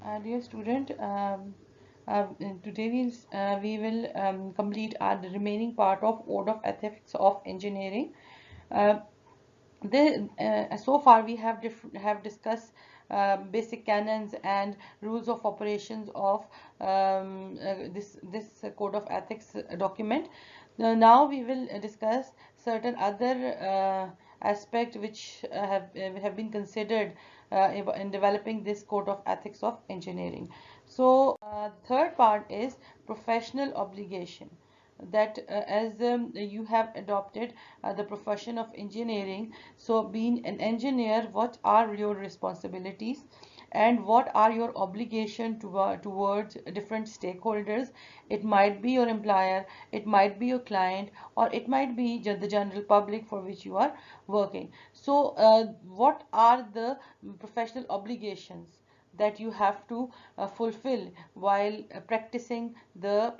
Dear student, today we will complete our the remaining part of Code of Ethics of Engineering. Uh, so far we have discussed basic canons and rules of operations of this code of ethics document. Now we will discuss certain other aspects which have been considered in developing this code of ethics of engineering. So the third part is professional obligation, that as you have adopted the profession of engineering. So being an engineer, what are your responsibilities and what are your obligation towards different stakeholders? It might be your employer, it might be your client, or it might be the general public for which you are working. So what are the professional obligations that you have to fulfill while practicing the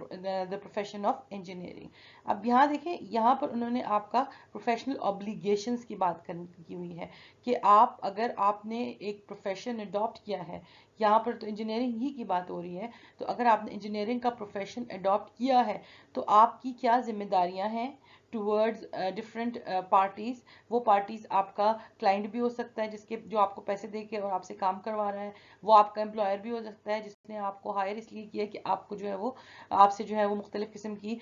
profession of engineering? अब यहाँ देखें, यहाँ पर उन्होंने आपका professional obligations की बात की हुई है कि आप अगर आपने एक प्रोफेशन अडॉप्ट किया है, यहाँ पर तो इंजीनियरिंग ही की बात हो रही है, तो अगर आपने इंजीनियरिंग का प्रोफेशन अडॉप्ट किया है तो आपकी क्या जिम्मेदारियां हैं टूवर्ड्स डिफरेंट पार्टीज. वो पार्टीज आपका क्लाइंट भी हो सकता है जिसके जो आपको पैसे दे के और आपसे काम करवा रहा है, वो आपका एम्प्लॉयर भी हो सकता है जिसने आपको हायर इसलिए किया कि आपको जो है वो आपसे जो है वो मुख्तलिफ किस्म की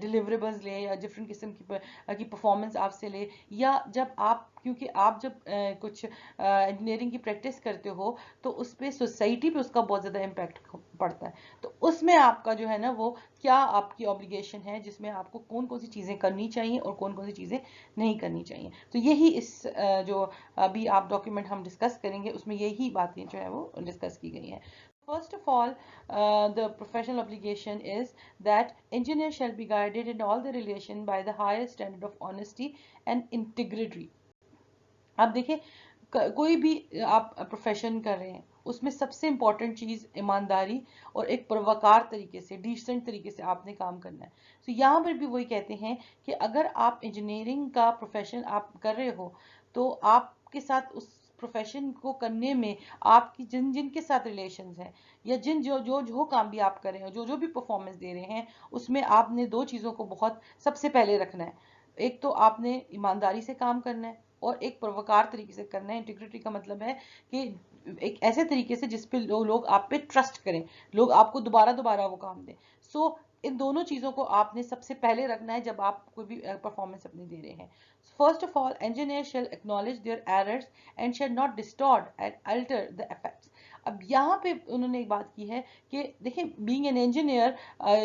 डिलीवरेबल्स ले या डिफरेंट किस्म की परफॉर्मेंस आपसे ले. या जब आप, क्योंकि आप जब कुछ इंजीनियरिंग की प्रैक्टिस करते हो तो उस पर सोसाइटी पे उसका बहुत ज़्यादा इम्पैक्ट पड़ता है. तो उसमें आपका जो है ना वो क्या आपकी ऑब्लिगेशन है जिसमें आपको कौन कौन सी चीज़ें करनी चाहिए और कौन कौन सी चीज़ें नहीं करनी चाहिए. तो यही इस जो अभी आप डॉक्यूमेंट हम डिस्कस करेंगे उसमें यही बातें जो है वो डिस्कस की गई हैं. First of all, the professional obligation is that engineer shall be guided in all the relation by the highest standard of honesty and integrity. आप देखिए, कोई भी आप प्रोफेशन कर रहे हैं उसमें सबसे इंपॉर्टेंट चीज ईमानदारी और एक प्रवकार तरीके से, डिसेंट तरीके से आपने काम करना है. तो यहाँ पर भी वही कहते हैं कि अगर आप इंजीनियरिंग का प्रोफेशन आप कर रहे हो तो आपके साथ उस प्रोफेशन को करने में आपकी जिन जिन के साथ रिलेशंस हैं या जिन जो जो जो काम भी आप कर रहे हो, जो जो भी परफॉर्मेंस दे रहे हैं, उसमें आपने दो चीज़ों को बहुत सबसे पहले रखना है. एक तो आपने ईमानदारी से काम करना है और एक परोपकार तरीके से करना है. इंटीग्रिटी का मतलब है कि एक ऐसे तरीके से जिस पे लोग आप पे ट्रस्ट करें, लोग आपको दोबारा दोबारा वो काम दें. सो इन दोनों चीजों को आपने सबसे पहले रखना है जब आप कोई भी परफॉर्मेंस अपनी दे रहे हैं. First of all, engineer shall acknowledge their errors and shall not distort and alter the effects. अब यहाँ पे उन्होंने एक बात की है कि देखिए, being an engineer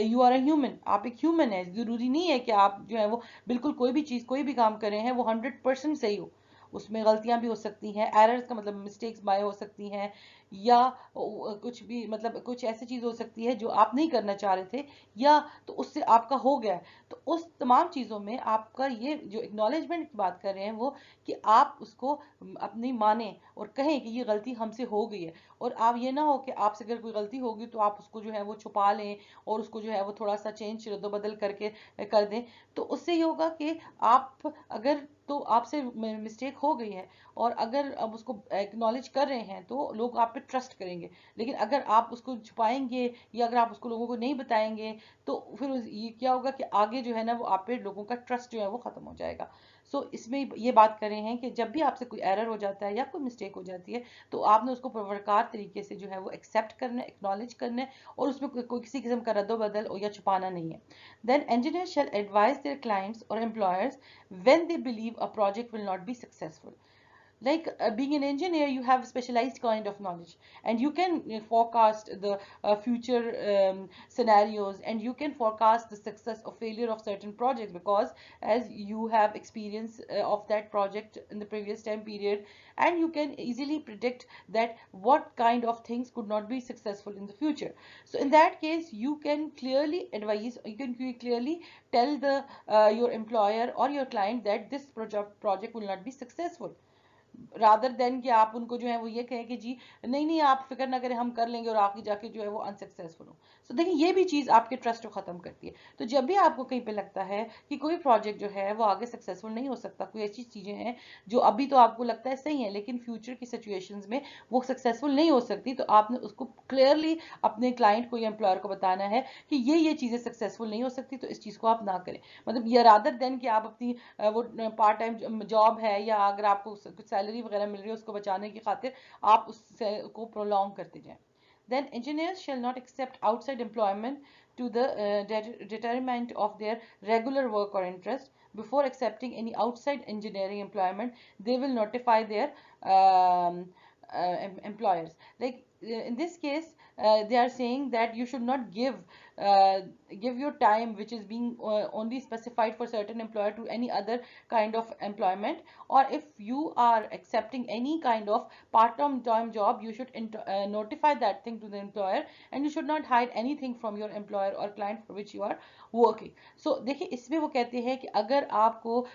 you are a human, आप एक ह्यूमन है. जरूरी नहीं है कि आप जो है वो बिल्कुल कोई भी चीज कोई भी काम कर रहे हैं वो 100% सही हो. उसमें गलतियां भी हो सकती हैं. एरर्स का मतलब मिस्टेक्स बाय हो सकती हैं, या कुछ भी मतलब कुछ ऐसी चीज हो सकती है जो आप नहीं करना चाह रहे थे, या तो उससे आपका हो गया. तो उस तमाम चीजों में आपका ये जो एक्नॉलेजमेंट की बात कर रहे हैं वो कि आप उसको अपनी माने और कहें कि ये गलती हमसे हो गई है. और आप ये ना हो कि आपसे अगर कोई गलती होगी तो आप उसको जो है वो छुपा लें और उसको जो है वो थोड़ा सा चेंज रद्द-बदल करके कर दें. तो उससे ये होगा कि आप अगर तो आपसे मिस्टेक हो गई है और अगर अब उसको एक्नॉलेज कर रहे हैं तो लोग आप पे ट्रस्ट करेंगे. लेकिन अगर आप उसको छुपाएंगे या अगर आप उसको लोगों को नहीं बताएंगे तो फिर ये क्या होगा कि आगे जो है ना वो आप पे लोगों का ट्रस्ट जो है वो खत्म हो जाएगा. सो इसमें ये बात कर रहे हैं कि जब भी आपसे कोई एरर हो जाता है या कोई मिस्टेक हो जाती है तो आपने उसको प्रवरकार तरीके से जो है वो एक्सेप्ट करना है, एक्नॉलेज करना है और उसमें कोई किसी किस्म का रद्दो-बदल या छुपाना नहीं है. Then engineers shall advise their clients or employers when they believe a project will not be successful. Like being an engineer, you have specialized kind of knowledge and you can forecast the future scenarios, and you can forecast the success or failure of certain projects because as you have experience of that project in the previous time period, and you can easily predict that what kind of things could not be successful in the future. So in that case you can clearly advise, you can clearly tell the your employer or your client that this project will not be successful. Rather than कि आप उनको जो है वो ये कहें कि जी नहीं नहीं आप फिक्र ना करें हम कर लेंगे और आगे जाके जो है वो अनसक्सेसफुल हो। सो देखिए ये भी चीज़ आपके ट्रस्ट को ख़त्म करती है। तो जब भी आपको कहीं पे लगता है कि कोई प्रोजेक्ट जो है वो आगे सक्सेसफुल नहीं हो सकता, कोई ऐसी चीज़ें हैं जो अभी तो आपको लगता है सही है लेकिन फ्यूचर की सिचुएशंस में वो सक्सेसफुल नहीं हो सकती, तो आपने उसको क्लियरली अपने क्लाइंट को या एम्प्लॉयर को बताना है कि ये चीज़ें सक्सेसफुल नहीं हो सकती, तो इस चीज़ को आप ना करें। मतलब ये रादर देन कि आप अपनी वो पार्ट टाइम जॉब है या अगर आपको कुछ सैलरी वगैरह मिल रही है उसको बचाने की खातिर आप उसको प्रोलॉन्ग करते जाएं। Then engineers shall not accept outside employment to the detriment of their regular work or interest. Before accepting any outside engineering employment, they will notify their um, employers. Like in this case, they are saying that you should not uh, give your time, which is being only specified for certain employer, to any other kind of employment. Or if you are accepting any kind of part-time job, you should notify that thing to the employer, and you should not hide anything from your employer or client for which you are working. So देखिए इसमें वो कहते हैं कि अगर आपको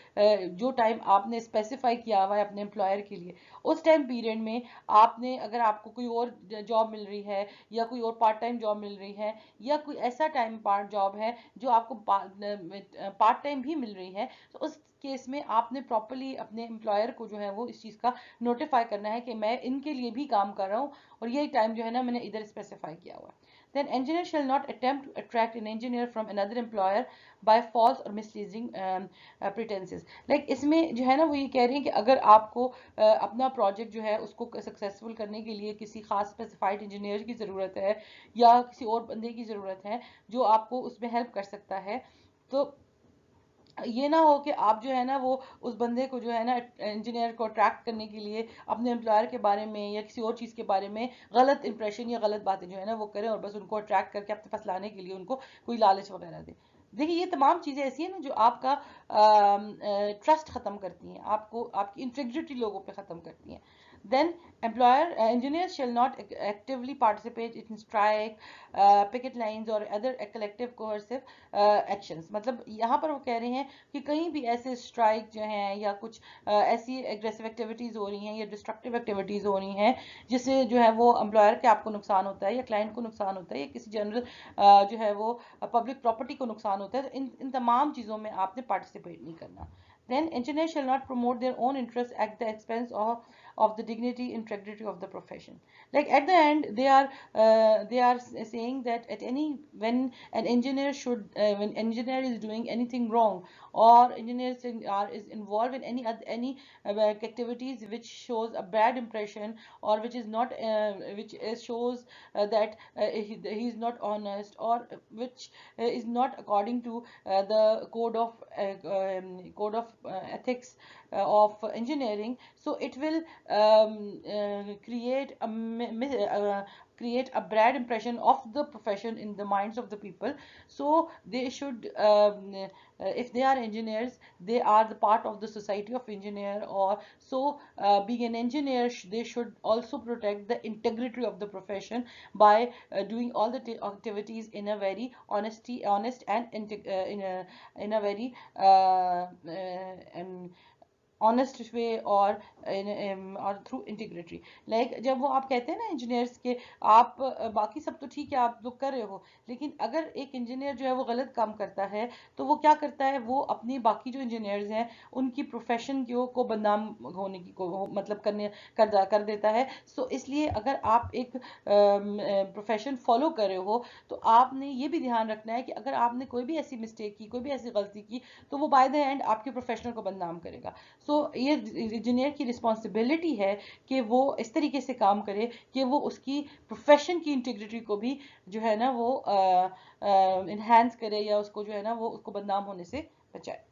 जो time आपने स्पेसिफाई किया हुआ है अपने एम्प्लॉयर के लिए, उस टाइम पीरियड में आपने अगर आपको कोई और जॉब मिल रही है या कोई और पार्ट टाइम जॉब मिल रही है या कोई ऐसा टाइम पार्ट जॉब है जो आपको पार्ट टाइम भी मिल रही है, तो उस केस में आपने प्रॉपरली अपने एम्प्लॉयर को जो है वो इस चीज़ का नोटिफाई करना है कि मैं इनके लिए भी काम कर रहा हूँ और यही टाइम जो है ना मैंने इधर स्पेसिफाई किया हुआ है। Then engineer shall not attempt to attract an engineer from another employer by false or misleading pretenses. Like इसमें जो है ना वो ये कह रही हैं कि अगर आपको अपना प्रोजेक्ट जो है उसको सक्सेसफुल करने के लिए किसी खास स्पेसिफाइड इंजीनियर की ज़रूरत है या किसी और बंदे की ज़रूरत है जो आपको उसमें हेल्प कर सकता है, तो ये ना हो कि आप जो है ना वो उस बंदे को जो है ना इंजीनियर को अट्रैक्ट करने के लिए अपने एम्प्लॉयर के बारे में या किसी और चीज़ के बारे में गलत इंप्रेशन या गलत बातें जो है ना वो करें और बस उनको अट्रैक्ट करके अपने पास लाने के लिए उनको कोई लालच वगैरह दे। देखिए ये तमाम चीज़ें ऐसी हैं ना जो आपका ट्रस्ट ख़त्म करती हैं, आपको आपकी इंटीग्रिटी लोगों पे ख़त्म करती हैं। Then engineers shall not actively participate in strike, picket lines or other collective coercive actions. मतलब यहाँ पर वो कह रहे हैं कि कहीं भी ऐसे स्ट्राइक जो हैं या कुछ ऐसी एग्रेसिव एक्टिविटीज़ हो रही हैं या डिस्ट्रक्टिव एक्टिविटीज़ हो रही हैं जिससे जो है वो एम्प्लॉयर के आपको नुकसान होता है या क्लाइंट को नुकसान होता है या किसी जनरल जो है वो पब्लिक प्रॉपर्टी को नुकसान होता है, तो इन तमाम चीज़ों में आपने पार्टिसिपेट नहीं करना। Then engineers shall not promote their own interests at the expense of the dignity integrity of the profession. Like at the end they are saying that at any when an engineer should when engineer is doing anything wrong or engineers is involved in any activities which shows a bad impression or which is not which shows that he is not honest or which is not according to the code of ethics of engineering, so it will create a bad impression of the profession in the minds of the people. So they should if they are engineers, they are the part of the society of engineer, or so being an engineer they should also protect the integrity of the profession by doing all the activities in a very honest and in a very honest way और through integrity. Like जब वो आप कहते हैं ना engineers के आप बाकी सब तो ठीक है आप लोग कर रहे हो, लेकिन अगर एक इंजीनियर जो है वो गलत काम करता है तो वो क्या करता है, वो अपनी बाकी जो इंजीनियर्स हैं उनकी प्रोफेशन को बदनाम होने की को मतलब कर देता है। सो इसलिए अगर आप एक प्रोफेशन फॉलो कर रहे हो तो आपने ये भी ध्यान रखना है कि अगर आपने कोई भी ऐसी मिस्टेक की, कोई भी ऐसी गलती की, तो वो बाय द एंड आपके प्रोफेशनल को बदनाम करेगा। सो ये इंजीनियर की रिस्पॉन्सिबिलिटी है कि वो इस तरीके से काम करे कि वो उसकी प्रोफेशन की इंटीग्रिटी को भी जो है ना वो इन्हांस करे या उसको जो है ना वो उसको बदनाम होने से बचाए।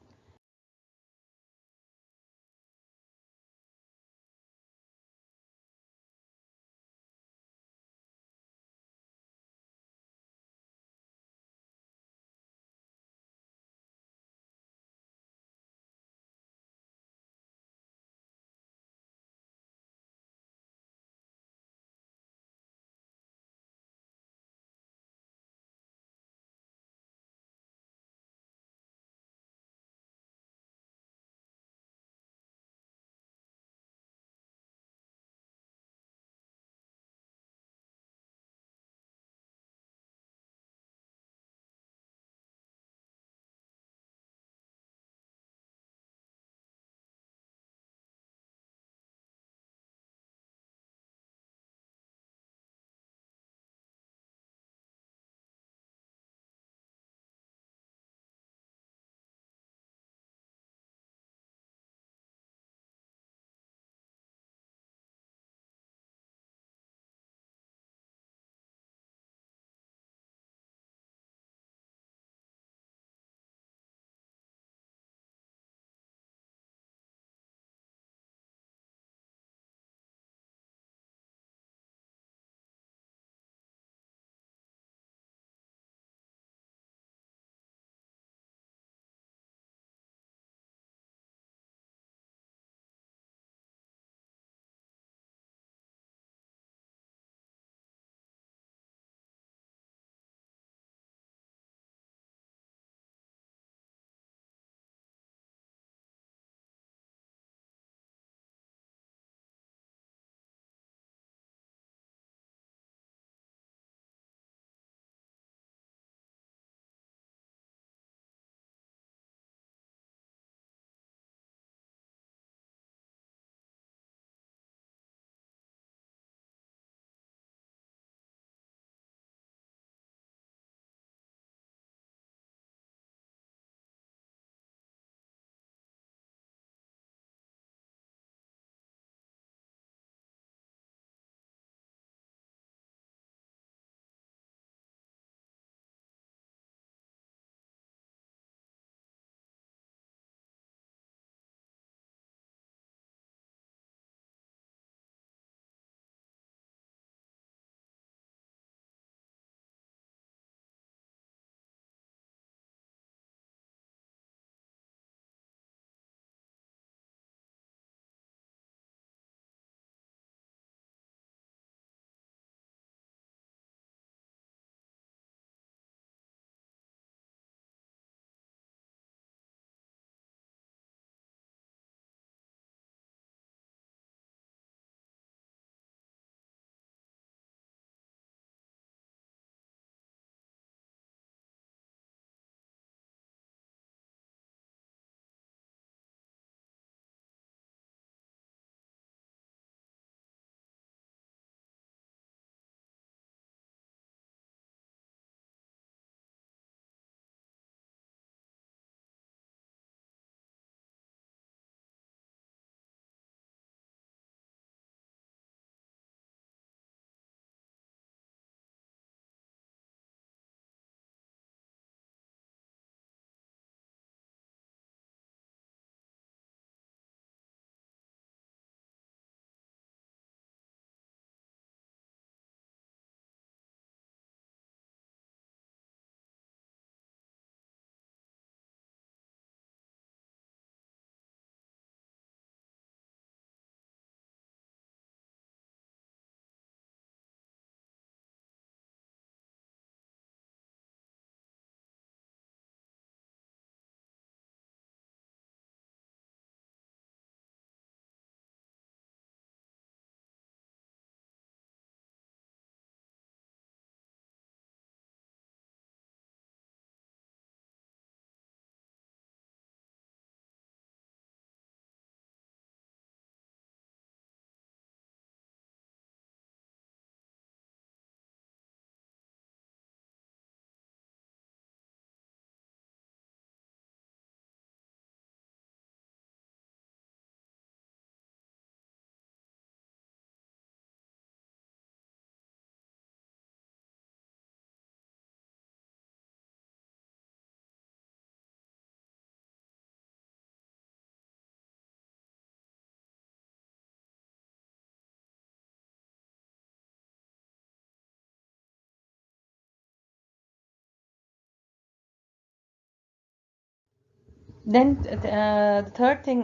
Then the third thing,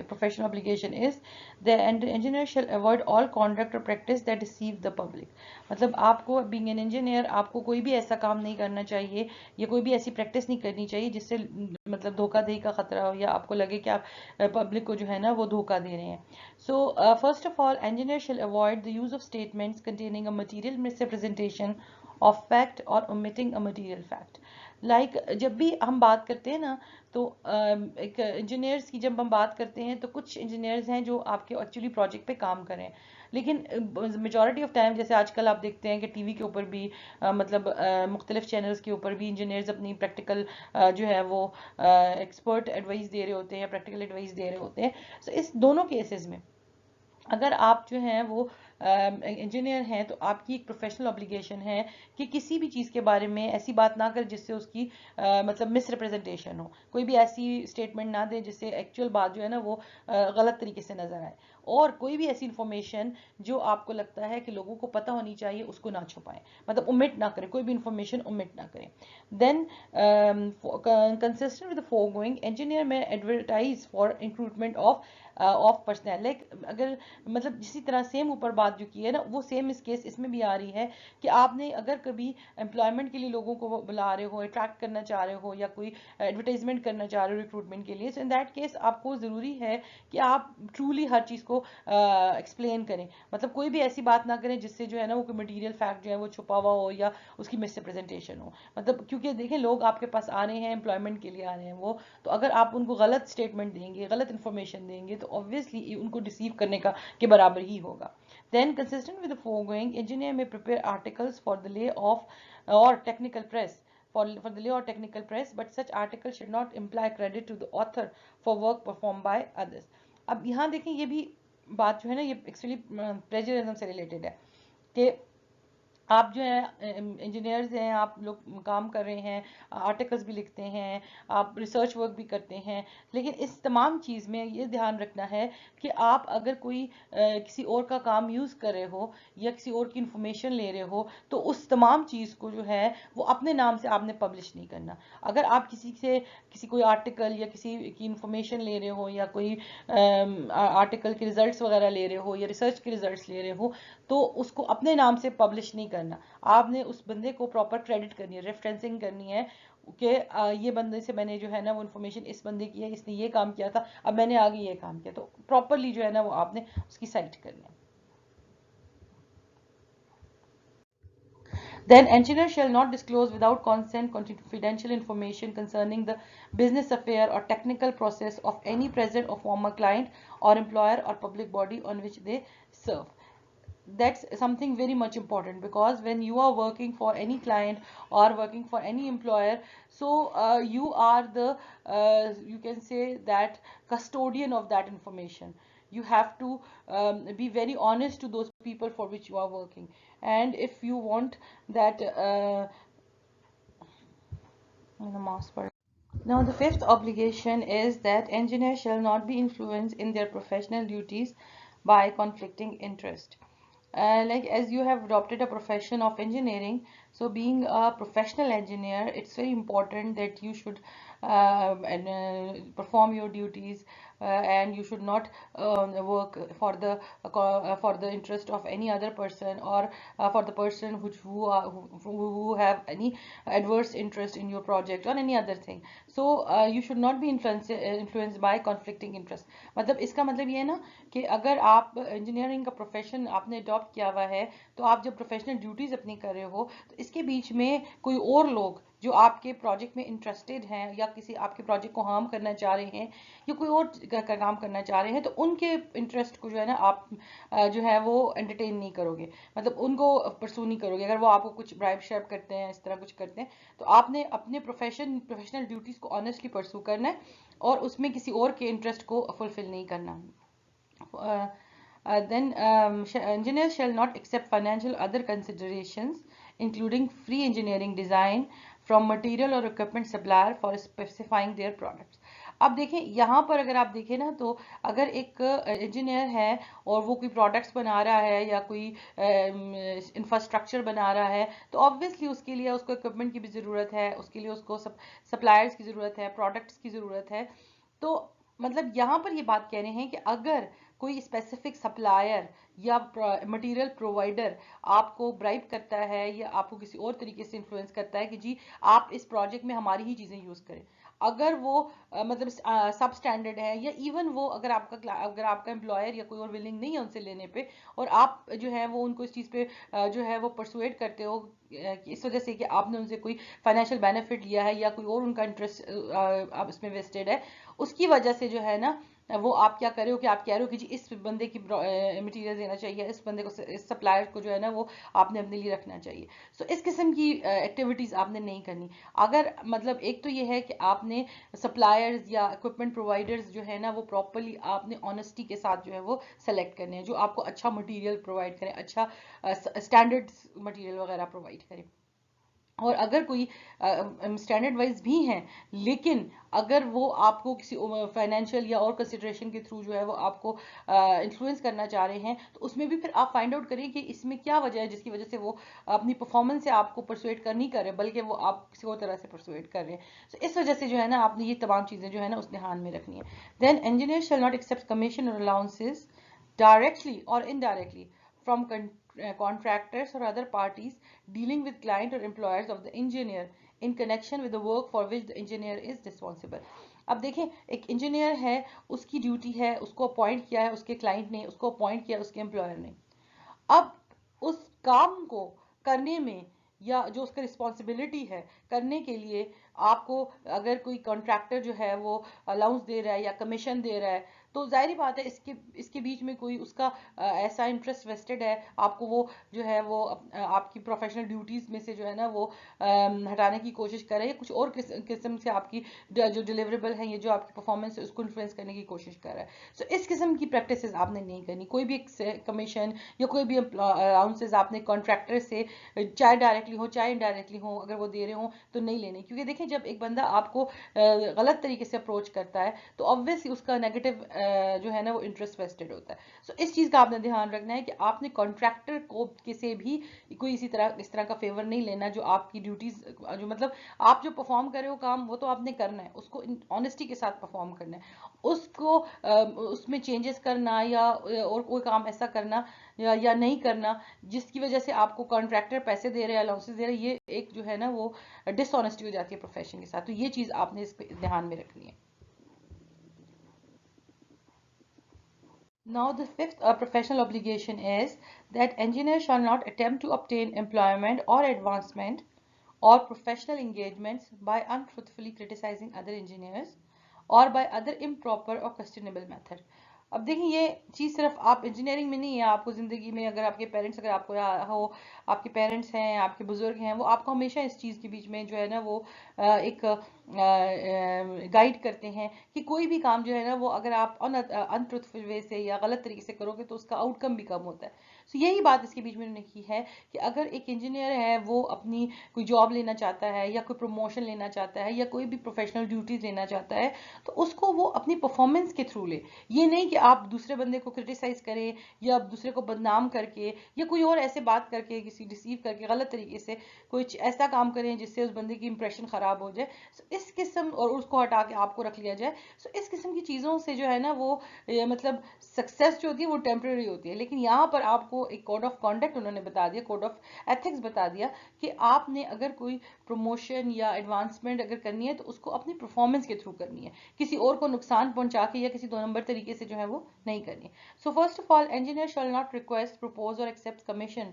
professional obligation is the engineer shall avoid all conduct or practice that deceive the public. मतलब आपको being an engineer आपको कोई भी ऐसा काम नहीं करना चाहिए या कोई भी ऐसी प्रैक्टिस नहीं करनी चाहिए जिससे मतलब धोखाधड़ी का खतरा हो या आपको लगे कि आप पब्लिक को जो है ना वो धोखा दे रहे हैं. So first of all, engineer shall avoid the use of statements containing a material misrepresentation of fact or omitting a material fact. Like जब भी हम बात करते हैं ना तो एक इंजीनियर्स की जब हम बात करते हैं तो कुछ इंजीनियर्स हैं जो आपके एक्चुअली प्रोजेक्ट पे काम कर रहे हैं, लेकिन मेजॉरिटी ऑफ टाइम जैसे आजकल आप देखते हैं कि टीवी के ऊपर भी मतलब मुख्तलिफ चैनल्स के ऊपर भी इंजीनियर्स अपनी प्रैक्टिकल जो है वो एक्सपर्ट एडवाइस दे रहे होते हैं, प्रैक्टिकल एडवाइस दे रहे होते हैं. सो इस दोनों केसेस में अगर आप जो हैं वो इंजीनियर हैं तो आपकी एक प्रोफेशनल ऑब्लिगेशन है कि किसी भी चीज़ के बारे में ऐसी बात ना करें जिससे उसकी मतलब मिस रिप्रेजेंटेशन हो, कोई भी ऐसी स्टेटमेंट ना दें जिससे एक्चुअल बात जो है ना वो गलत तरीके से नजर आए, और कोई भी ऐसी इंफॉर्मेशन जो आपको लगता है कि लोगों को पता होनी चाहिए उसको ना छुपाएं, मतलब ओमिट ना करें, कोई भी इंफॉर्मेशन ओमिट ना करें. Then consistent with the foregoing, engineer में advertise for recruitment of personnel, like अगर मतलब जिसी तरह सेम ऊपर बात जो की है ना वो सेम इस केस इसमें भी आ रही है कि आपने अगर कभी एम्प्लॉयमेंट के लिए लोगों को बुला रहे हो, अट्रैक्ट करना चाह रहे हो या कोई एडवर्टाइजमेंट करना चाह रहे हो रिक्रूटमेंट के लिए, सो इन दैट केस आपको ज़रूरी है कि आप ट्रूली हर चीज़ को एक्सप्लेन करें, मतलब कोई भी ऐसी बात ना करें जिससे जो है ना वो कोई मटीरियल फैक्ट जो है वो छुपा हुआ हो या उसकी मिसरिप्रेजेंटेशन हो. मतलब क्योंकि देखें लोग आपके पास आ रहे हैं एम्प्लॉयमेंट के लिए आ रहे हैं वो, तो अगर आप उनको गलत स्टेटमेंट देंगे, गलत इन्फॉर्मेशन देंगे तो ऑब्वियसली उनको डिसीव करने का के बराबर ही होगा. Then, consistent with the foregoing, engineer may prepare articles for the lay of or technical press. For the lay or technical press, but such articles should not imply credit to the author for work performed by others. अब यहाँ देखें ये भी बात जो है ना ये एक्चुअली प्लेजरिज्म से रिलेटेड है कि आप जो है इंजीनियर्स हैं, आप लोग काम कर रहे हैं, आर्टिकल्स भी लिखते हैं, आप रिसर्च वर्क भी करते हैं, लेकिन इस तमाम चीज़ में ये ध्यान रखना है कि आप अगर कोई किसी और का काम यूज़ कर रहे हो या किसी और की इंफॉर्मेशन ले रहे हो तो उस तमाम चीज़ को जो है वो अपने नाम से आपने पब्लिश नहीं करना. अगर आप किसी कोई आर्टिकल या किसी की इंफॉर्मेशन ले रहे हो या कोई आर्टिकल के रिजल्ट्स वगैरह ले रहे हो या रिसर्च के रिजल्ट्स ले रहे हो तो उसको अपने नाम से पब्लिश नहीं करना. आपने उस बंदे को प्रॉपर क्रेडिट करनी है, रेफरेंसिंग करनी है कि ये बंदे से मैंने जो है ना वो इन्फॉर्मेशन इस बंदे की है, इसने ये काम किया था, अब मैंने आगे ये काम किया, तो प्रॉपरली जो है ना वो आपने उसकी साइट करनी है. Then engineer shall not disclose without consent confidential information concerning the business affair or technical process of any present or former client or employer or public body on which they serve. That's something very much important because when you are working for any client or working for any employer, so you are the you can say that custodian of that information. You have to be very honest to those people for which you are working, and if you want that now the fifth obligation is that engineers shall not be influenced in their professional duties by conflicting interest. Like as you have adopted a profession of engineering, so being a professional engineer, it's very important that you should perform your duties and you should not work for the interest of any other person or for the person who have any adverse interest in your project or any other thing. So you should not be influenced by conflicting interest. मतलब इसका मतलब ये है ना कि अगर आप engineering का प्रोफेशन आपने अडॉप्ट किया हुआ है तो आप जब प्रोफेशनल ड्यूटीज अपनी कर रहे हो तो इसके बीच में कोई और लोग जो आपके प्रोजेक्ट में इंटरेस्टेड हैं या किसी आपके प्रोजेक्ट को हार्म करना चाह रहे हैं या कोई और का काम करना चाह रहे हैं तो उनके इंटरेस्ट को जो है ना आप जो है वो एंटरटेन नहीं करोगे, मतलब उनको परसू नहीं करोगे. अगर वो आपको कुछ ब्राइब शेप करते हैं, इस तरह कुछ करते हैं, तो आपने अपने प्रोफेशनल ड्यूटीज को ऑनेस्टली परसू करना है और उसमें किसी और के इंटरेस्ट को फुलफिल नहीं करना. Then engineers shall not accept financial other considerations including free engineering design from material or equipment supplier for specifying their products. अब देखें यहाँ पर अगर आप देखें ना, तो अगर एक इंजीनियर है और वो कोई प्रोडक्ट्स बना रहा है या कोई इंफ्रास्ट्रक्चर बना रहा है, तो ऑब्वियसली उसके लिए उसको इक्विपमेंट की भी ज़रूरत है, उसके लिए उसको सप्लायर्स की ज़रूरत है, प्रोडक्ट्स की ज़रूरत है। तो मतलब यहाँ पर ये बात कह रहे हैं कि अगर कोई स्पेसिफिक सप्लायर या मटेरियल प्रोवाइडर आपको ब्राइब करता है या आपको किसी और तरीके से इन्फ्लुएंस करता है कि जी आप इस प्रोजेक्ट में हमारी ही चीज़ें यूज़ करें, अगर वो मतलब सब स्टैंडर्ड है, या इवन वो अगर आपका एम्प्लॉयर या कोई और विलिंग नहीं है उनसे लेने पे, और आप जो है वो उनको इस चीज़ पे जो है वो परसुएड करते हो इस वजह से कि आपने उनसे कोई फाइनेंशियल बेनिफिट लिया है या कोई और उनका इंटरेस्ट आप इसमें वेस्टेड है, उसकी वजह से जो है ना वो आप क्या कर रहे हो कि आप कह रहे हो कि जी इस बंदे की मटेरियल देना चाहिए, इस बंदे को, इस सप्लायर को जो है ना वो आपने अपने लिए रखना चाहिए। सो इस किस्म की एक्टिविटीज़ आपने नहीं करनी। अगर मतलब एक तो ये है कि आपने सप्लायर्स या इक्विपमेंट प्रोवाइडर्स जो है ना वो प्रॉपरली आपने ऑनेस्टी के साथ जो है वो सेलेक्ट करने हैं, जो आपको अच्छा मटेरियल प्रोवाइड करें, अच्छा स्टैंडर्ड मटेरियल वगैरह प्रोवाइड करें। और अगर कोई स्टैंडर्ड वाइज भी हैं, लेकिन अगर वो आपको किसी फाइनेंशियल या और कंसिडरेशन के थ्रू जो है वो आपको इन्फ्लुएंस करना चाह रहे हैं, तो उसमें भी फिर आप फाइंड आउट करिए कि इसमें क्या वजह है जिसकी वजह से वो अपनी परफॉर्मेंस से आपको परसुएट कर नहीं कर रहे, बल्कि वो आप किसी और तरह से परसुएट कर रहे हैं। तो इस वजह से जो है ना आपने ये तमाम चीज़ें जो है ना उस ध्यान में रखनी है। Then engineer shall not accept commission और allowances directly or indirectly from contractors or other parties dealing with client or employers of the engineer in connection with the work for which the engineer is responsible. अब देखें, एक engineer है, उसकी duty है, उसको appoint किया है उसके क्लाइंट ने, उसको अपॉइंट किया उसके एम्प्लॉयर ने। अब उस काम को करने में या जो उसका रिस्पॉन्सिबिलिटी है करने के लिए, आपको अगर कोई कॉन्ट्रैक्टर जो है वो अलाउंस दे रहा है या कमीशन दे रहा है, तो जाहिर बात है इसके इसके बीच में कोई उसका ऐसा इंटरेस्ट वेस्टेड है, आपको वो जो है वो आपकी प्रोफेशनल ड्यूटीज में से जो है ना वो हटाने की कोशिश कर रहा है, कुछ और किस्म से आपकी जो डिलीवरेबल है, ये जो आपकी परफॉर्मेंस है उसको इन्फ्लुएंस करने की कोशिश कर रहा है। सो इस किस्म की प्रैक्टिसेस आपने नहीं करनी। कोई भी कमीशन या कोई भी अलाउंसेस आपने कॉन्ट्रैक्टर से चाहे डायरेक्टली हो चाहे इनडायरेक्टली हो अगर वो दे रहे हो तो नहीं लेने, क्योंकि देखिए जब एक बंदा आपको गलत तरीके से अप्रोच करता है तो ऑब्वियसली उसका नेगेटिव जो है ना वो इंटरेस्ट वेस्टेड होता है। सो इस चीज़ का आपने ध्यान रखना है कि आपने कॉन्ट्रैक्टर को किसी भी कोई इस तरह का फेवर नहीं लेना, जो आपकी ड्यूटीज जो मतलब आप जो परफॉर्म कर रहे हो काम वो तो आपने करना है, उसको ऑनेस्टी के साथ परफॉर्म करना है, उसको उसमें चेंजेस करना या और कोई काम ऐसा करना या नहीं करना जिसकी वजह से आपको कॉन्ट्रैक्टर पैसे दे रहे हैं, अलाउंसेस दे रहे हैं, ये एक जो है ना वो डिसऑनेस्टी हो जाती है प्रोफेशन के साथ। तो ये चीज़ आपने इस पे ध्यान में रखनी है। Now the fifth professional obligation is that engineers shall not attempt to obtain employment or advancement or professional engagements by untruthfully criticizing other engineers or by other improper or questionable method. अब देखिए ये चीज़ सिर्फ आप engineering में नहीं है, आपको ज़िंदगी में अगर आपके पेरेंट्स, अगर आपको हो आपके पेरेंट्स हैं, आपके बुजुर्ग हैं, वो आपको हमेशा इस चीज़ के बीच में जो है ना वो एक गाइड करते हैं कि कोई भी काम जो है ना वो अगर आप अनट्रुथफुल वे से या गलत तरीके से करोगे तो उसका आउटकम भी कम होता है। सो यही बात इसके बीच में उन्होंने की है कि अगर एक इंजीनियर है वो अपनी कोई जॉब लेना चाहता है या कोई प्रमोशन लेना चाहता है या कोई भी प्रोफेशनल ड्यूटीज लेना चाहता है, तो उसको वो अपनी परफॉर्मेंस के थ्रू ले। ये नहीं कि आप दूसरे बंदे को क्रिटिसाइज करें या आप दूसरे को बदनाम करके या कोई और ऐसे बात करके किसी डिसीव करके गलत तरीके से कुछ ऐसा काम करें जिससे उस बंदे की इंप्रेशन खराब हो जाए। सो इस किस्म और उसको हटा के आपको रख लिया जाए। सो इस किस्म की चीज़ों से जो है ना वो मतलब सक्सेस जो होती है वो टेम्परेरी होती है, लेकिन यहाँ पर आपको एक कोड ऑफ कॉन्डक्ट उन्होंने बता दिया, कोड ऑफ एथिक्स बता दिया कि आपने अगर कोई प्रमोशन या एडवांसमेंट अगर करनी है तो उसको अपनी परफॉर्मेंस के थ्रू करनी है, किसी और को नुकसान पहुंचा के या किसी दो नंबर तरीके से जो है वो नहीं करनी। So first of all, engineer shall not request, propose or accept commission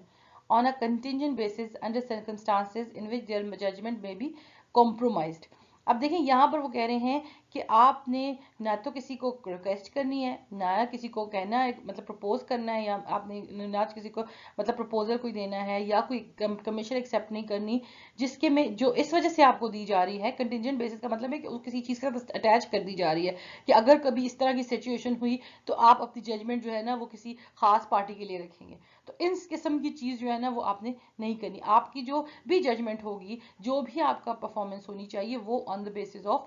on a contingent basis under circumstances in which their judgment may be compromised. अब देखें यहाँ पर वो कह रहे हैं कि आपने ना तो किसी को रिक्वेस्ट करनी है, ना किसी को कहना है मतलब प्रपोज करना है, या आपने ना किसी को मतलब प्रपोजल कोई देना है या कोई कमीशन एक्सेप्ट नहीं करनी जिसके में जो इस वजह से आपको दी जा रही है। कंटिजेंट बेसिस का मतलब है कि किसी चीज़ के साथ अटैच कर दी जा रही है कि अगर कभी इस तरह की सिचुएशन हुई तो आप अपनी जजमेंट जो है ना वो किसी खास पार्टी के लिए रखेंगे। तो इस किस्म की चीज़ जो है ना वो आपने नहीं करनी। आपकी जो भी जजमेंट होगी, जो भी आपका परफॉर्मेंस होनी चाहिए, वो on the basis of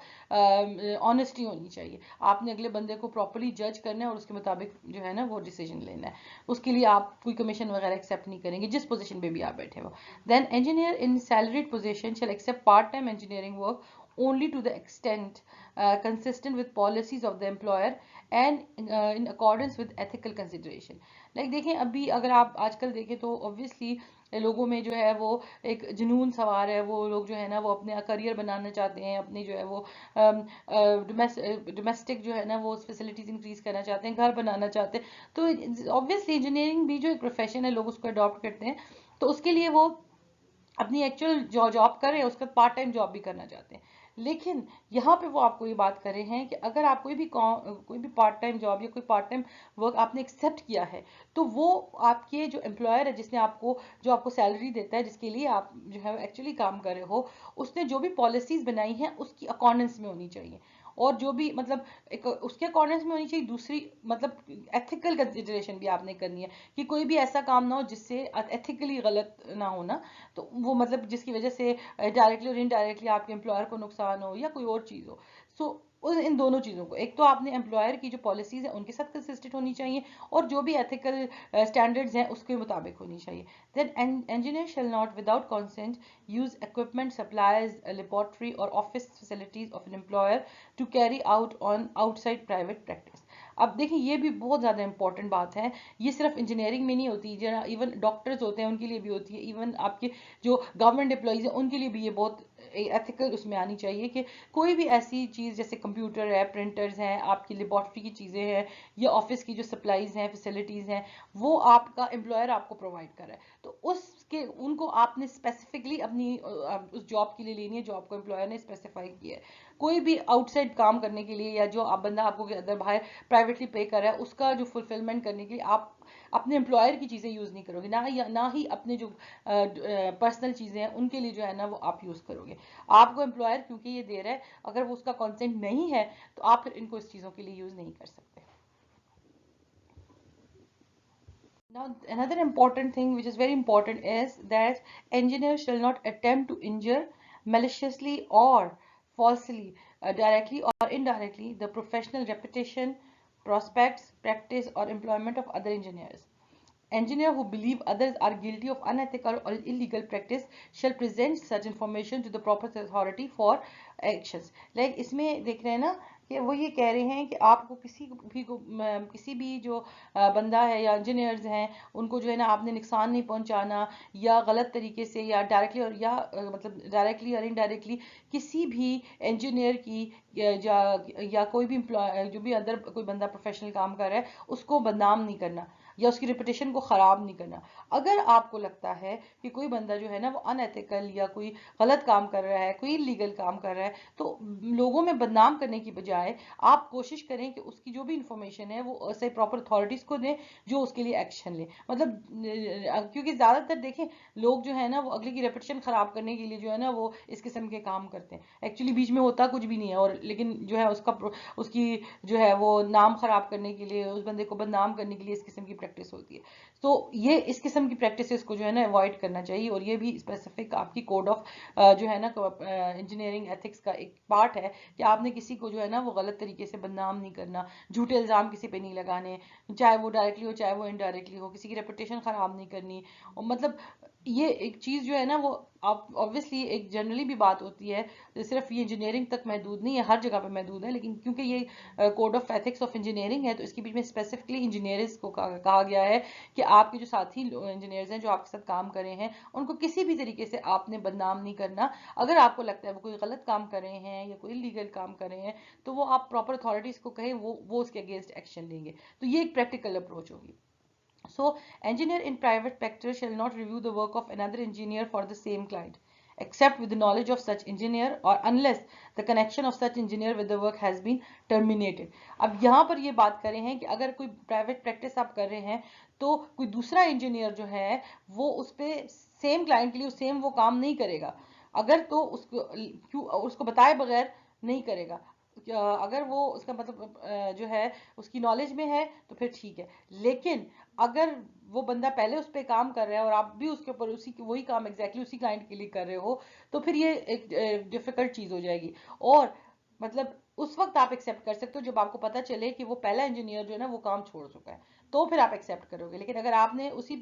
honesty होनी चाहिए। आपने अगले बंदे को प्रॉपर्ली जज करना है और उसके मुताबिक जो है ना वो डिसीजन लेना है। उसके लिए आप कोई कमीशन वगैरह एक्सेप्ट नहीं करेंगे जिस पोजीशन पे भी आप बैठे हो। Then engineer in salaried position shall accept part-time engineering work only to the extent consistent with policies of the employer and in accordance with ethical consideration। Like देखें, अभी अगर आप आजकल देखें तो ऑब्वियसली लोगों में जो है वो एक जुनून सवार है। वो लोग जो है ना वो अपने करियर बनाना चाहते हैं, अपनी जो है वो डोमेस्टिक जो है ना वो फैसिलिटीज इंक्रीज करना चाहते हैं, घर बनाना चाहते हैं। तो ऑब्वियसली इंजीनियरिंग भी जो एक प्रोफेशन है लोग उसको अडॉप्ट करते हैं। तो उसके लिए वो अपनी एक्चुअल जो जॉब कर रहे हैं उसका पार्ट टाइम जॉब भी करना चाहते हैं। लेकिन यहाँ पे वो आपको ये बात कर रहे हैं कि अगर आप कोई भी पार्ट टाइम जॉब या कोई पार्ट टाइम वर्क आपने एक्सेप्ट किया है, तो वो आपके जो एम्प्लॉयर है जिसने आपको जो आपको सैलरी देता है, जिसके लिए आप जो है एक्चुअली काम कर रहे हो, उसने जो भी पॉलिसीज बनाई हैं उसकी अकॉर्डेंस में होनी चाहिए। और जो भी मतलब एक उसके अकॉर्डेंस में होनी चाहिए। दूसरी मतलब एथिकल कंसिडरेशन भी आपने करनी है कि कोई भी ऐसा काम ना हो जिससे एथिकली गलत ना हो ना, तो वो मतलब जिसकी वजह से डायरेक्टली और इनडायरेक्टली आपके एम्प्लॉयर को नुकसान हो या कोई और चीज़ हो। सो इन दोनों चीज़ों को, एक तो आपने एम्प्लॉयर की जो पॉलिसीज है उनके साथ कंसिस्टेंट होनी चाहिए और जो भी एथिकल स्टैंडर्ड्स हैं उसके मुताबिक होनी चाहिए। Then engineer shall not without consent use equipment, supplies, laboratory or office facilities of an employer to carry out on outside private practice। अब देखिए ये भी बहुत ज़्यादा इंपॉर्टेंट बात है। ये सिर्फ इंजीनियरिंग में नहीं होती, जो इवन डॉक्टर्स होते हैं उनके लिए भी होती है, इवन आपके जो गवर्नमेंट एम्प्लॉइज हैं उनके लिए भी ये बहुत एथिकल उसमें आनी चाहिए कि कोई भी ऐसी चीज़ जैसे कंप्यूटर है, प्रिंटर्स हैं, आपकी लेबॉर्ट्री की चीज़ें हैं या ऑफिस की जो सप्लाईज हैं, फैसिलिटीज़ हैं, वो आपका एम्प्लॉयर आपको प्रोवाइड कर रहा है। तो उसके उनको आपने स्पेसिफिकली अपनी उस जॉब के लिए लेनी है जो आपको एम्प्लॉयर ने स्पेसिफाई किया है। कोई भी आउटसाइड काम करने के लिए या जो आप बंदा आपको अंदर बाहर प्राइवेटली पे कर रहा है उसका जो फुलफिलमेंट करने के लिए आप अपने एम्प्लॉयर की चीज़ें यूज़ नहीं करोगे, ना ही अपने जो पर्सनल चीज़ें हैं उनके लिए जो है ना वो आप यूज़ करोगे। आपको एम्प्लॉयर क्योंकि ये दे रहा है, अगर वो उसका कंसेंट नहीं है तो आप फिर इनको इस चीज़ों के लिए यूज़ नहीं कर सकते। Now, another important thing which is very important is that engineers shall not attempt to injure maliciously or falsely, directly or indirectly, the professional reputation, prospects, practice, or employment of other engineers. Engineers who believe others are guilty of unethical or illegal practice shall present such information to the proper authority for actions। Like इसमें देख रहे हैं ना कि वो ये कह रहे हैं कि आपको किसी भी जो बंदा है या इंजीनियर्स हैं उनको जो है ना आपने नुकसान नहीं पहुंचाना, या गलत तरीके से या डायरेक्टली और या मतलब डायरेक्टली और इनडायरेक्टली किसी भी इंजीनियर की या कोई भी एम्प्लॉय जो भी अंदर कोई बंदा प्रोफेशनल काम कर रहा है उसको बदनाम नहीं करना या उसकी रेपुटेशन को खराब नहीं करना। अगर आपको लगता है कि कोई बंदा जो है ना वो अनएथिकल या कोई गलत काम कर रहा है, कोई इलीगल काम कर रहा है, तो लोगों में बदनाम करने की बजाय आप कोशिश करें कि उसकी जो भी इंफॉर्मेशन है वो सही प्रॉपर अथॉरिटीज को दें जो उसके लिए एक्शन ले। मतलब क्योंकि ज्यादातर देखें लोग जो है ना वो अगले की रेपुटेशन खराब करने के लिए जो है ना वो इस किस्म के काम करते हैं। एक्चुअली बीच में होता कुछ भी नहीं है, और लेकिन जो है उसकी जो है वो नाम खराब करने के लिए, उस बंदे को बदनाम करने के लिए इस किस्म की प्रैक्टिस होती है। तो ये इस किस्म की प्रैक्टिसेस को जो है ना अवॉइड करना चाहिए, और ये भी स्पेसिफिक आपकी कोड ऑफ जो है ना इंजीनियरिंग एथिक्स का एक पार्ट है कि आपने किसी को जो है ना वो गलत तरीके से बदनाम नहीं करना, झूठे इल्जाम किसी पे नहीं लगाने, चाहे वो डायरेक्टली हो चाहे वो इनडायरेक्टली हो, किसी की रेपुटेशन खराब नहीं करनी। और मतलब ये एक चीज जो है ना वो आप ऑब्वियसली एक जनरली भी बात होती है, सिर्फ ये इंजीनियरिंग तक महदूद नहीं है, हर जगह पे महदूद है, लेकिन क्योंकि ये code of ethics of engineering है तो इसके बीच में स्पेसिफिकली इंजीनियर्स को कहा गया है कि आपके जो साथी इंजीनियर्स हैं जो आपके साथ काम कर रहे हैं उनको किसी भी तरीके से आपने बदनाम नहीं करना। अगर आपको लगता है वो कोई गलत काम कर रहे हैं या कोई इलीगल काम कर रहे हैं तो वो आप प्रॉपर अथॉरिटीज को कहें, वो उसके अगेंस्ट एक्शन लेंगे। तो ये एक प्रैक्टिकल अप्रोच होगी। So, engineer in private sector shall not review the work of another engineer for the same client, except with the knowledge of such engineer or unless the connection of such engineer with the work has been terminated। अब यहाँ पर ये बात करें हैं कि अगर कोई प्राइवेट प्रैक्टिस आप कर रहे हैं तो कोई दूसरा इंजीनियर जो है वो उस पे सेम क्लाइंट के लिए सेम वो काम नहीं करेगा, अगर तो उसको बताए बगैर नहीं करेगा। अगर वो उसका मतलब जो है उसकी नॉलेज में है तो फिर ठीक है, लेकिन अगर वो बंदा पहले उस पर काम कर रहा है और आप भी उसके ऊपर उसी वही काम एग्जैक्टली उसी क्लाइंट के लिए कर रहे हो तो फिर ये एक डिफिकल्ट चीज हो जाएगी। और मतलब उस वक्त आप एक्सेप्ट कर सकते हो जब आपको पता चले कि वो पहला इंजीनियर जो है ना वो काम छोड़ चुका है, तो फिर आप एक्सेप्ट करोगे। लेकिन अगर आपने उसी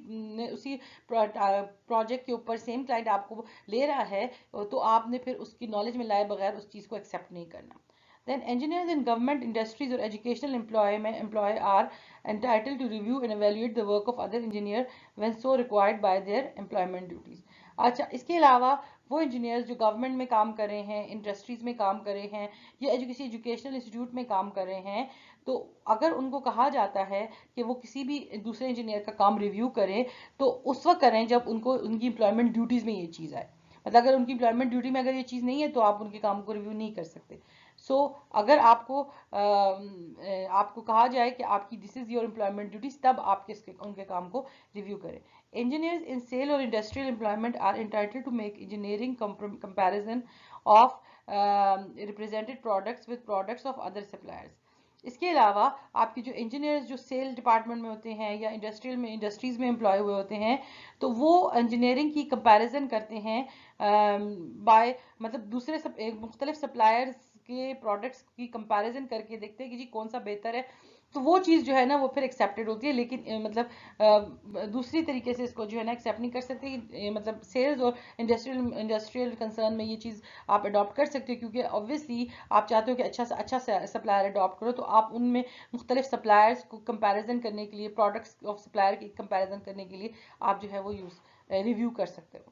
प्रोजेक्ट के ऊपर सेम क्लाइंट आपको ले रहा है, तो आपने फिर उसकी नॉलेज में लाए बगैर उस चीज़ को एक्सेप्ट नहीं करना। Then engineers in government, industries or educational employ are entitled to review and evaluate the work of other engineer when so required by their employment duties. अच्छा, इसके अलावा वो इंजीनियर्स जो गवर्नमेंट में काम कर रहे हैं, इंडस्ट्रीज में काम कर रहे हैं, या किसी एजुकेशनल इंस्टीट्यूट में काम कर रहे हैं, तो अगर उनको कहा जाता है कि वो किसी भी दूसरे इंजीनियर का काम रिव्यू करें, तो उस वक्त करें जब उनको उनकी एम्प्लॉयमेंट ड्यूटीज में ये चीज़ आए। मतलब अगर उनकी एम्प्लॉयमेंट ड्यूटी में अगर ये चीज़ नहीं है तो आप उनके काम को रिव्यू नहीं कर सकते। अगर आपको कहा जाए कि आपकी this is your employment duties, तब आप उनके काम को रिव्यू करें। इंजीनियर्स इन सेल और industrial employment are entitled to make engineering comparison of represented products with products of other suppliers. इसके अलावा आपके जो इंजीनियर्स जो सेल डिपार्टमेंट में होते हैं या इंडस्ट्रीज में एम्प्लॉय हुए होते हैं, तो वो इंजीनियरिंग की कंपैरिजन करते हैं बाय मतलब दूसरे मुख्तलिफ सप्लायर्स के प्रोडक्ट्स की कंपैरिजन करके देखते हैं कि जी कौन सा बेहतर है, तो वो चीज़ जो है ना वो फिर एक्सेप्टेड होती है। लेकिन दूसरी तरीके से इसको जो है ना एक्सेप्ट नहीं कर सकते। मतलब सेल्स और इंडस्ट्रियल कंसर्न में ये चीज़ आप अडॉप्ट कर सकते हो, क्योंकि ऑब्वियसली आप चाहते हो कि अच्छा सप्लायर अडॉप्ट करो, तो आप उनमें मुख्तलिफ सप्लायर्स को कंपैरिजन करने के लिए, प्रोडक्ट्स ऑफ सप्लायर की कंपैरिजन करने के लिए आप जो है वो रिव्यू कर सकते हो।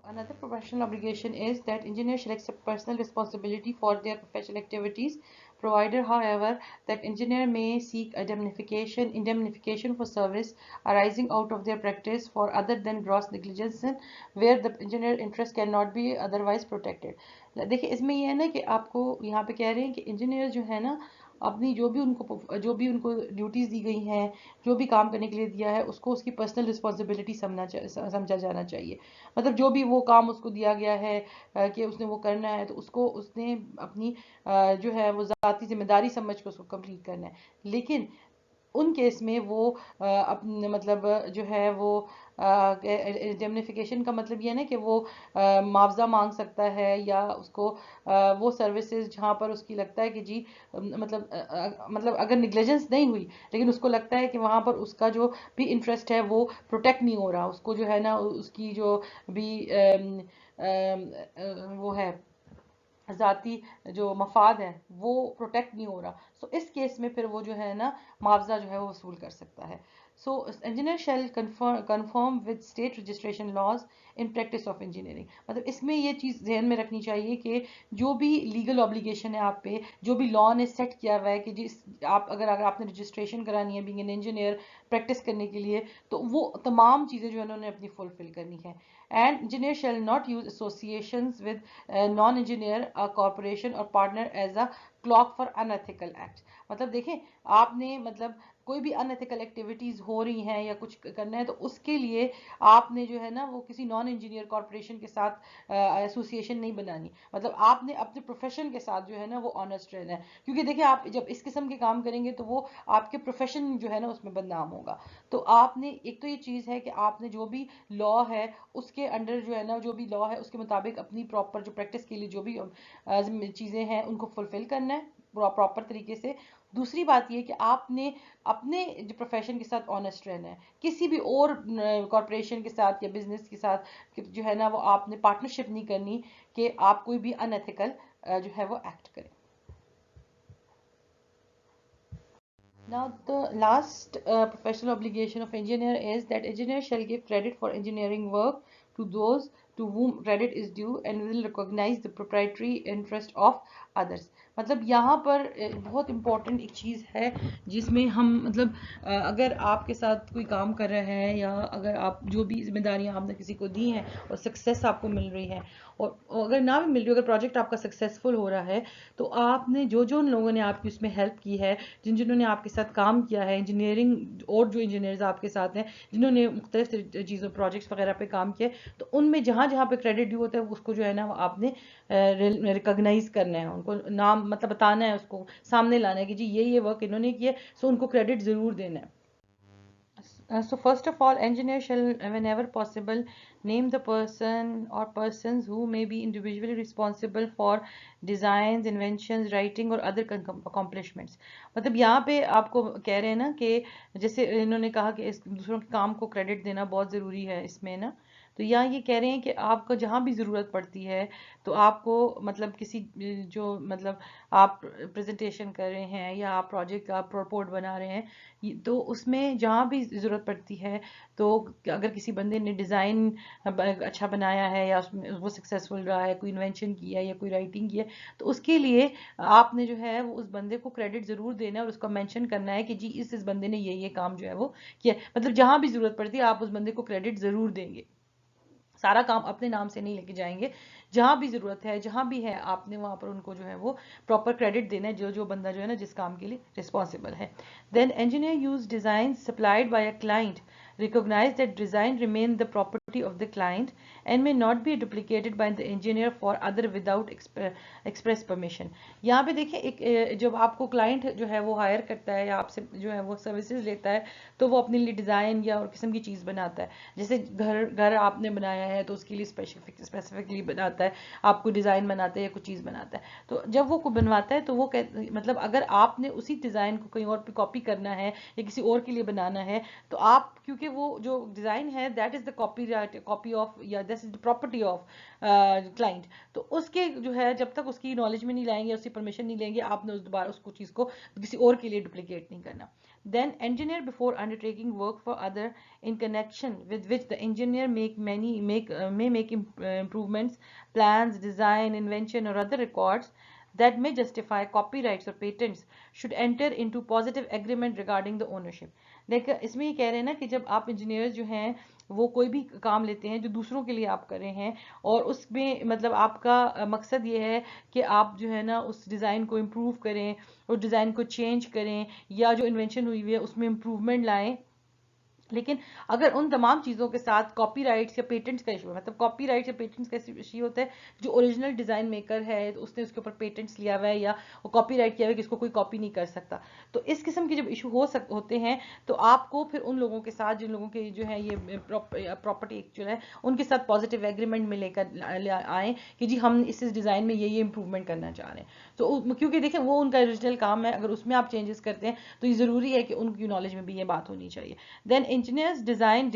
Another professional obligation is that engineers shall accept personal responsibility for their professional activities, provided, however, that engineer may seek indemnification for service arising out of their practice for other than gross negligence, where the engineer interest cannot be otherwise protected. देखिए इसमें ये है ना कि आपको यहाँ पे कह रहे हैं कि इंजीनियर जो है ना अपनी जो भी उनको ड्यूटीज दी गई हैं, जो भी काम करने के लिए दिया है, उसको उसकी पर्सनल रिस्पॉन्सिबिलिटी समझा जाना चाहिए। मतलब जो भी वो काम उसको दिया गया है कि उसने वो करना है, तो उसको उसने अपनी जो है वो ज़ाती जिम्मेदारी समझ के उसको कंप्लीट करना है। लेकिन उन केस में वो अपने मतलब जो है वो इंडेमनिफिकेशन का मतलब ये है ना कि वो मुआवजा मांग सकता है, या उसको वो सर्विसेज जहाँ पर उसकी लगता है कि जी मतलब अगर निग्लिजेंस नहीं हुई, लेकिन उसको लगता है कि वहाँ पर उसका जो भी इंटरेस्ट है वो प्रोटेक्ट नहीं हो रहा, उसको जो है ना उसकी जो भी वो है ज़ाती जो मफाद है वो प्रोटेक्ट नहीं हो रहा, इस केस में फिर वो जो है ना मुआवजा जो है वो वसूल कर सकता है। Engineer shall confirm with state registration laws in practice of engineering. मतलब इसमें ये चीज़ ध्यान में रखनी चाहिए कि जो भी लीगल ऑब्लिगेशन है आप पे, जो भी लॉ ने सेट किया हुआ है कि जिस अगर आपने रजिस्ट्रेशन करानी है बीइंग एन इंजीनियर प्रैक्टिस करने के लिए, तो वो तमाम चीज़ें जो है उन्होंने अपनी फुलफिल करनी है। And engineer shall not use associations with non-engineer, a corporation or partner as a clock for unethical acts। मतलब देखें, आपने मतलब कोई भी अनएथिकल एक्टिविटीज हो रही हैं या कुछ करना है, तो उसके लिए आपने जो है ना वो किसी नॉन इंजीनियर कॉरपोरेशन के साथ एसोसिएशन नहीं बनानी। मतलब आपने अपने प्रोफेशन के साथ जो है ना वो ऑनेस्ट रहना है, क्योंकि देखिए आप जब इस किस्म के काम करेंगे तो वो आपके प्रोफेशन जो है ना उसमें बदनाम होगा। तो आपने एक तो ये चीज़ है कि आपने जो भी लॉ है उसके अंडर जो है ना जो भी लॉ है उसके मुताबिक अपनी प्रॉपर जो प्रैक्टिस के लिए जो भी चीज़ें हैं उनको फुलफिल करना है प्रॉपर तरीके से। दूसरी बात ये कि आपने अपने जो प्रोफेशन के साथ ऑनेस्ट रहना है, किसी भी और कॉरपोरेशन के साथ या बिजनेस के साथ जो है ना वो आपने पार्टनरशिप नहीं करनी कि आप कोई भी अनएथिकल जो है वो एक्ट करें। Now, the last professional obligation of engineer is that engineer shall give credit for engineering work to those to whom credit is due and will recognize the proprietary interest of others। मतलब यहाँ पर बहुत important एक चीज़ है जिसमें हम मतलब अगर आपके साथ कोई काम कर रहा है या अगर आप जो भी जिम्मेदारियां आपने किसी को दी हैं और सक्सेस आपको मिल रही है, और अगर ना भी मिल रही, अगर प्रोजेक्ट आपका सक्सेसफुल हो रहा है, तो आपने जो उन लोगों ने आपकी उसमें हेल्प की है, जिन्होंने आपके साथ काम किया है इंजीनियरिंग, और जो इंजीनियर्स आपके साथ हैं जिन्होंने मुख्तलिफ चीज़ों प्रोजेक्ट्स वगैरह पे काम किया, तो उनमें जहाँ जहाँ पे क्रेडिट ड्यू होता है उसको जो है ना आपने रिकॉग्नाइज करना है, उनको नाम मतलब बताना है, उसको सामने लाना है कि जी ये वर्क इन्होंने किया, सो उनको क्रेडिट ज़रूर देना है। So first of all, engineer shall, whenever possible, name the person or persons who may be individually responsible for designs, inventions, writing or other accomplishments. मतलब यहाँ पे आपको कह रहे हैं ना कि जैसे इन्होंने कहा कि इस दूसरों के काम को क्रेडिट देना बहुत ज़रूरी है इसमें ना, तो यहाँ ये कह रहे हैं कि आपको जहाँ भी ज़रूरत पड़ती है तो आपको मतलब किसी जो मतलब आप प्रेजेंटेशन कर रहे हैं या आप प्रोजेक्ट का रिपोर्ट बना रहे हैं, तो उसमें जहाँ भी ज़रूरत पड़ती है, तो अगर किसी बंदे ने डिज़ाइन अच्छा बनाया है या उसमें वो सक्सेसफुल रहा है, कोई इन्वेंशन किया है या कोई राइटिंग की है, तो उसके लिए आपने जो है वो उस बंदे को क्रेडिट ज़रूर देना है और उसका मेंशन करना है कि जी इस बंदे ने ये काम जो है वो किया। मतलब जहाँ भी ज़रूरत पड़ती है आप उस बंदे को क्रेडिट ज़रूर देंगे, सारा काम अपने नाम से नहीं लेके जाएंगे। जहां भी जरूरत है, जहां भी है, आपने वहां पर उनको जो है वो प्रॉपर क्रेडिट देना है, जो जो बंदा जो है ना जिस काम के लिए रिस्पॉन्सिबल है। Then engineer use designs supplied by a client, recognize that design remain the property of the client and may not be duplicated by the engineer for other without express permission। यहाँ पे देखिए एक जब आपको client जो है वो higher करता है या आपसे जो है वो सर्विसेज लेता है, तो वो अपने लिए डिज़ाइन या और किस्म की चीज़ बनाता है। जैसे घर घर आपने बनाया है तो उसके लिए स्पेसिफिकली बनाता है, आपको डिज़ाइन बनाता है या कुछ चीज़ बनाता है। तो जब वो बनवाता है तो वो मतलब अगर आपने उसी डिज़ाइन को कहीं और पे कॉपी करना है या किसी और के लिए बनाना है, तो आप क्योंकि वो जो डिज़ाइन है that is the copy of या that is the property of client, तो उसके जो है जब तक उसकी नॉलेज में नहीं लाएंगे, उसकी परमिशन नहीं लेंगे, आपने उस दोबारा उसको चीज़ को किसी और के लिए डुप्लीकेट नहीं करना। Then engineer before undertaking work for other in connection with which the engineer may make improvements, plans, design, invention or other records that may justify copyrights or patents should enter into positive agreement regarding the ownership। देखिए इसमें ये कह रहे हैं ना कि जब आप इंजीनियर जो हैं वो कोई भी काम लेते हैं जो दूसरों के लिए आप कर रहे हैं और उसमें मतलब आपका मकसद ये है कि आप जो है ना उस डिज़ाइन को इम्प्रूव करें और डिज़ाइन को चेंज करें या जो इन्वेंशन हुई हुई है उसमें इम्प्रूवमेंट लाएं, लेकिन अगर उन तमाम चीज़ों के साथ कॉपीराइट्स या पेटेंट्स का इशू है, मतलब कॉपीराइट्स या पेटेंट्स का इशू होता है, जो ओरिजिनल डिज़ाइन मेकर है तो उसने उसके ऊपर पेटेंट्स लिया हुआ है या वो कॉपीराइट किया हुआ है कि इसको कोई कॉपी नहीं कर सकता, तो इस किस्म के जब इशू होते हैं तो आपको फिर उन लोगों के साथ जिन लोगों के जो है ये प्रॉपर्टी एक्चुअल है उनके साथ पॉजिटिव एग्रीमेंट में लेकर आए कि जी हम इस डिज़ाइन में ये इंप्रूवमेंट करना चाह रहे हैं। तो क्योंकि देखें वो उनका ओरिजिनल काम है, अगर उसमें आप चेंजेस करते हैं तो ये ज़रूरी है कि उनकी नॉलेज में भी ये बात होनी चाहिए। Then engineers designs,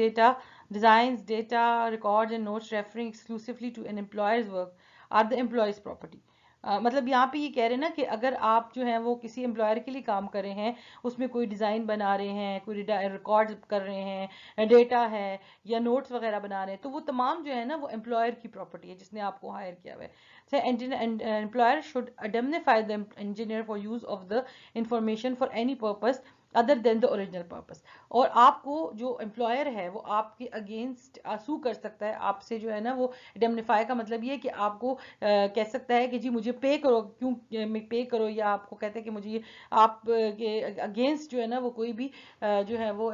data, records and notes referring exclusively to an employer's work are the employee's property। मतलब यहाँ पे ये कह रहे हैं ना कि अगर आप जो है वो किसी एम्प्लॉयर के लिए काम कर रहे हैं, उसमें कोई डिज़ाइन बना रहे हैं, कोई रिकॉर्ड कर रहे हैं, डेटा है या नोट्स वगैरह बना रहे हैं, तो वो तमाम जो है ना वो एम्प्लॉयर की प्रॉपर्टी है जिसने आपको हायर किया हुआ है। So employer should indemnify the engineer for use of the information for any purpose other than the original purpose. और आपको जो एम्प्लॉयर है वो आपके अगेंस्ट सू कर सकता है, आपसे जो है ना वो इंडेमनिफाई का मतलब ये है कि आपको कह सकता है कि जी मुझे पे करो, क्यों पे करो, या आपको कहते हैं कि मुझे आप के अगेंस्ट जो है ना वो कोई भी जो है वो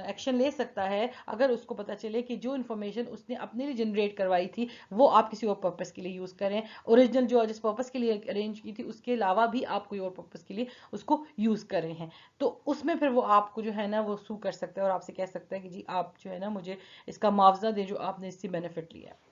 एक्शन ले सकता है अगर उसको पता चले कि जो इन्फॉर्मेशन उसने अपने लिए जनरेट करवाई थी वो आप किसी और पर्पस के लिए यूज करें, ओरिजिनल जो जिस पर्पस के लिए अरेंज की थी उसके अलावा भी आप कोई और पर्पस के लिए उसको यूज कर रहे हैं, तो उसमें फिर वो आपको जो है ना वो सू कर सकता है और आपसे कह सकता है कि जी आप जो है ना मुझे इसका मुआवजा दे जो आपने इससे बेनिफिट लिया है।